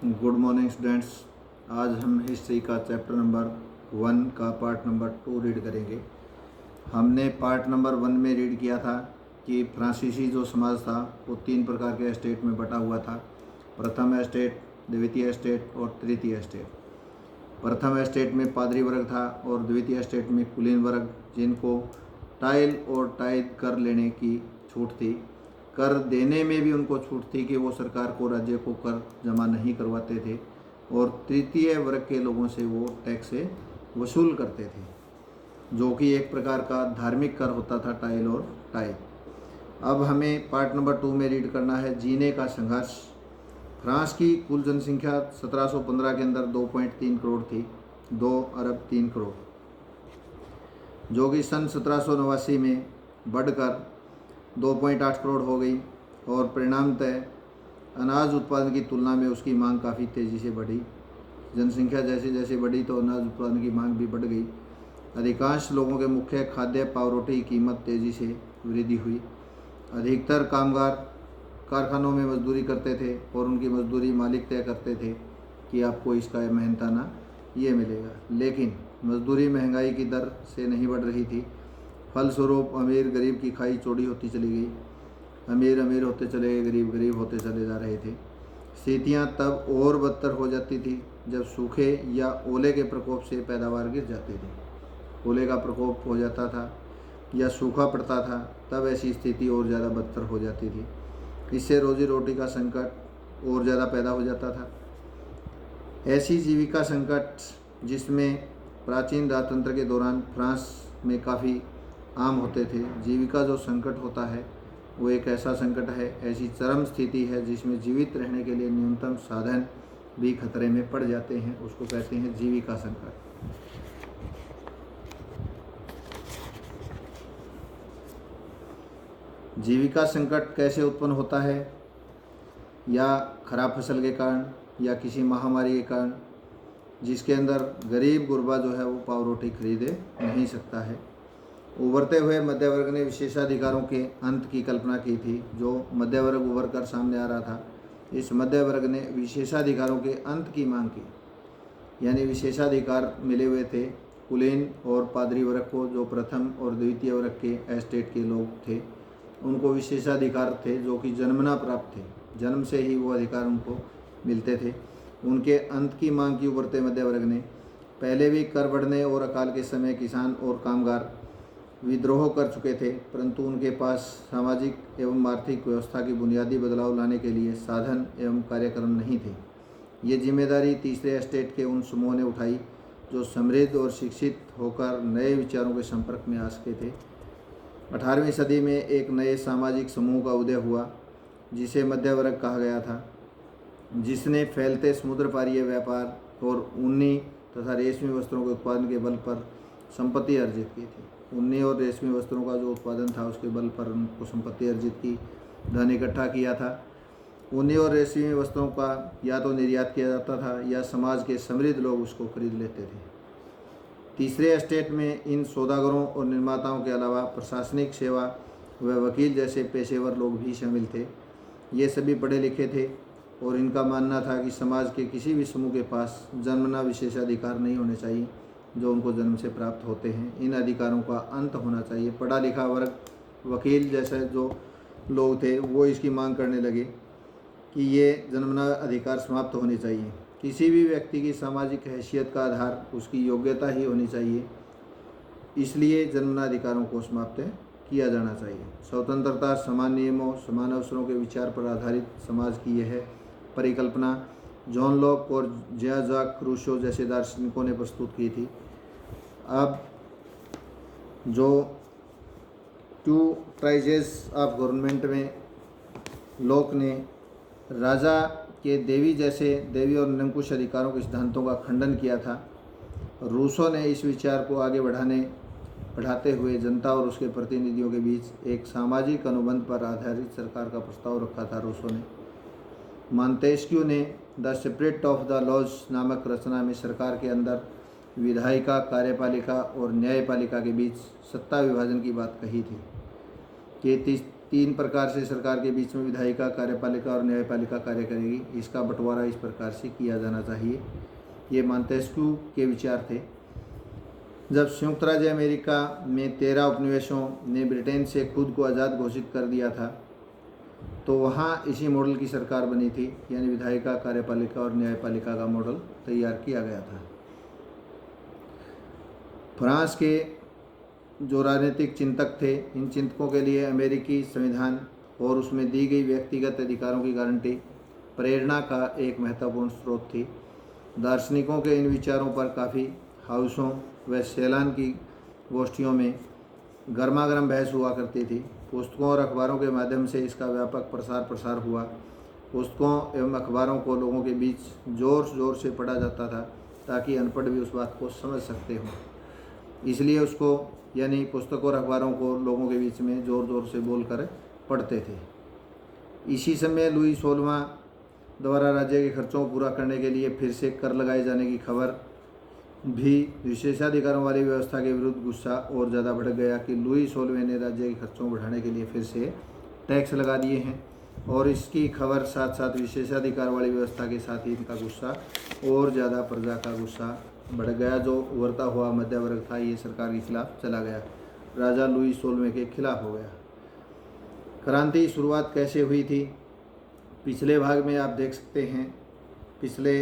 Good morning students. आज हम history का चैप्टर नंबर 1 का पार्ट नंबर 2 रीड करेंगे। हमने पार्ट नंबर 1 में रीड किया था कि फ्रांसीसी जो समाज था वो 3 प्रकार के एस्टेट में बटा हुआ था। प्रथम एस्टेट, द्वितीय एस्टेट और तृतीय एस्टेट। प्रथम एस्टेट में पादरी वर्ग था और द्वितीय एस्टेट में कुलीन वर्ग, जिनको टाइल और टाइद कर लेने की छूट थी। कर देने में भी उनको छूट थी कि वो सरकार को, राज्य को कर जमा नहीं करवाते थे और तृतीय वर्ग के लोगों से वो टैक्स वसूल करते थे, जो कि एक प्रकार का धार्मिक कर होता था, टाइल और टाइड। अब हमें पार्ट नंबर 2 में रीड करना है जीने का संघर्ष। फ्रांस की कुल जनसंख्या 1715 के अंदर 2.3 करोड़ थी, 2 अरब 3 करोड़, जो कि सन 1789 में बढ़कर 2.8 करोड़ हो गई और परिणामतः अनाज उत्पादन की तुलना में उसकी मांग काफ़ी तेज़ी से बढ़ी। जनसंख्या जैसे जैसे बढ़ी तो अनाज उत्पादन की मांग भी बढ़ गई। अधिकांश लोगों के मुख्य खाद्य पावरोटी की कीमत तेज़ी से वृद्धि हुई। अधिकतर कामगार कारखानों में मजदूरी करते थे और उनकी मजदूरी मालिक तय करते थे कि आपको इसका मेहनताना ये मिलेगा, लेकिन मजदूरी महंगाई की दर से नहीं बढ़ रही थी। फलस्वरूप अमीर गरीब की खाई चौड़ी होती चली गई। अमीर अमीर होते चले गए, गरीब गरीब होते चले जा रहे थे। स्थितियाँ तब और बदतर हो जाती थी जब सूखे या ओले के प्रकोप से पैदावार गिर जाती थी। ओले का प्रकोप हो जाता था या सूखा पड़ता था, तब ऐसी स्थिति और ज़्यादा बदतर हो जाती थी। इससे रोजी रोटी का संकट और ज़्यादा पैदा हो जाता था। ऐसी जीविका संकट जिसमें प्राचीन राजतंत्र के दौरान फ्रांस में काफ़ी आम होते थे। जीविका जो संकट होता है वो एक ऐसा संकट है, ऐसी चरम स्थिति है जिसमें जीवित रहने के लिए न्यूनतम साधन भी खतरे में पड़ जाते हैं। उसको कहते हैं जीविका संकट। जीविका संकट कैसे उत्पन्न होता है? या खराब फसल के कारण या किसी महामारी के कारण, जिसके अंदर गरीब गुरबा जो है वो पाव रोटी खरीदे नहीं सकता है। उभरते हुए मध्य वर्ग ने विशेषाधिकारों के अंत की कल्पना की थी। जो मध्य वर्ग उभर कर सामने आ रहा था, इस मध्य वर्ग ने विशेषाधिकारों के अंत की मांग की, यानी विशेषाधिकार मिले हुए थे कुलीन और पादरी वर्ग को, जो प्रथम और द्वितीय वर्ग के एस्टेट के लोग थे। उनको विशेषाधिकार थे जो कि जन्मना प्राप्त थे, जन्म से ही वो अधिकार उनको मिलते थे। उनके अंत की मांग की उभरते मध्य वर्ग ने पहले भी कर बढ़ने और अकाल के समय किसान और कामगार विद्रोह कर चुके थे, परंतु उनके पास सामाजिक एवं आर्थिक व्यवस्था की बुनियादी बदलाव लाने के लिए साधन एवं कार्यक्रम नहीं थे। ये जिम्मेदारी तीसरे एस्टेट के उन समूहों ने उठाई जो समृद्ध और शिक्षित होकर नए विचारों के संपर्क में आ सके थे। 18वीं सदी में एक नए सामाजिक समूह का उदय हुआ जिसे मध्य वर्ग कहा गया था, जिसने फैलते समुद्र पारीय व्यापार और ऊनी तथा रेशमी वस्त्रों के उत्पादन के बल पर संपत्ति अर्जित की थी। ऊनी और रेशमी वस्त्रों का जो उत्पादन था उसके बल पर उनको संपत्ति अर्जित की, धन इकट्ठा किया था। ऊनी और रेशमी वस्त्रों का या तो निर्यात किया जाता था या समाज के समृद्ध लोग उसको खरीद लेते थे। तीसरे एस्टेट में इन सौदागरों और निर्माताओं के अलावा प्रशासनिक सेवा व वकील जैसे पेशेवर लोग भी शामिल थे। ये सभी पढ़े लिखे थे और इनका मानना था कि समाज के किसी भी समूह के पास जन्मना विशेषाधिकार नहीं होने चाहिए जो उनको जन्म से प्राप्त होते हैं। इन अधिकारों का अंत होना चाहिए। पढ़ा लिखा वर्ग, वकील जैसे जो लोग थे, वो इसकी मांग करने लगे कि ये जन्मना अधिकार समाप्त होने चाहिए। किसी भी व्यक्ति की सामाजिक हैसियत का आधार उसकी योग्यता ही होनी चाहिए, इसलिए जन्मना अधिकारों को समाप्त किया जाना चाहिए। स्वतंत्रता, समान नियमों, समान अवसरों के विचार पर आधारित समाज की यह परिकल्पना जॉन लॉक और जेन जाक रूसो जैसे दार्शनिकों ने प्रस्तुत की थी। अब जो 2 ट्राइजेस ऑफ गवर्नमेंट में लॉक ने राजा के देवी और निरंकुश अधिकारों के सिद्धांतों का खंडन किया था। रूसो ने इस विचार को आगे बढ़ाते हुए जनता और उसके प्रतिनिधियों के बीच एक सामाजिक अनुबंध पर आधारित सरकार का प्रस्ताव रखा था। रूसो ने मॉन्टेस्क्यू ने the spirit of the laws नामक रचना में सरकार के अंदर विधायिका, कार्यपालिका और न्यायपालिका के बीच सत्ता विभाजन की बात कही थी कि 3 प्रकार से सरकार के बीच में विधायिका, कार्यपालिका और न्यायपालिका कार्य करेगी। इसका बंटवारा इस प्रकार से किया जाना चाहिए। ये मॉन्टेस्क्यू के विचार थे। जब संयुक्त राज्य अमेरिका में 13 उपनिवेशों ने ब्रिटेन से खुद को आज़ाद घोषित कर दिया था, तो वहाँ इसी मॉडल की सरकार बनी थी, यानी विधायिका, कार्यपालिका और न्यायपालिका का मॉडल तैयार किया गया था। फ्रांस के जो राजनीतिक चिंतक थे, इन चिंतकों के लिए अमेरिकी संविधान और उसमें दी गई व्यक्तिगत अधिकारों की गारंटी प्रेरणा का एक महत्वपूर्ण स्रोत थी। दार्शनिकों के इन विचारों पर काफ़ी हाउसों व सैलान की गोष्ठियों में गर्मागर्म बहस हुआ करती थी। पुस्तकों और अखबारों के माध्यम से इसका व्यापक प्रसार हुआ। पुस्तकों एवं अखबारों को लोगों के बीच ज़ोर से पढ़ा जाता था, ताकि अनपढ़ भी उस बात को समझ सकते हों। इसलिए उसको, यानी पुस्तकों और अखबारों को लोगों के बीच में ज़ोर से बोलकर पढ़ते थे। इसी समय लुई 16वां द्वारा राज्य के खर्चों को पूरा करने के लिए फिर से कर लगाए जाने की खबर भी विशेषाधिकारों वाली व्यवस्था के विरुद्ध गुस्सा और ज़्यादा बढ़ गया कि लुई 16वें ने राज्य के खर्चों को बढ़ाने के लिए फिर से टैक्स लगा दिए हैं। और इसकी खबर साथ साथ विशेषाधिकार वाली व्यवस्था के साथ ही इनका गुस्सा और ज़्यादा, प्रजा का गुस्सा बढ़ गया। जो उभरता हुआ मध्य वर्ग था, ये सरकार के खिलाफ चला गया, राजा लुई 16वें के खिलाफ हो गया। क्रांति शुरुआत कैसे हुई थी? पिछले भाग में आप देख सकते हैं, पिछले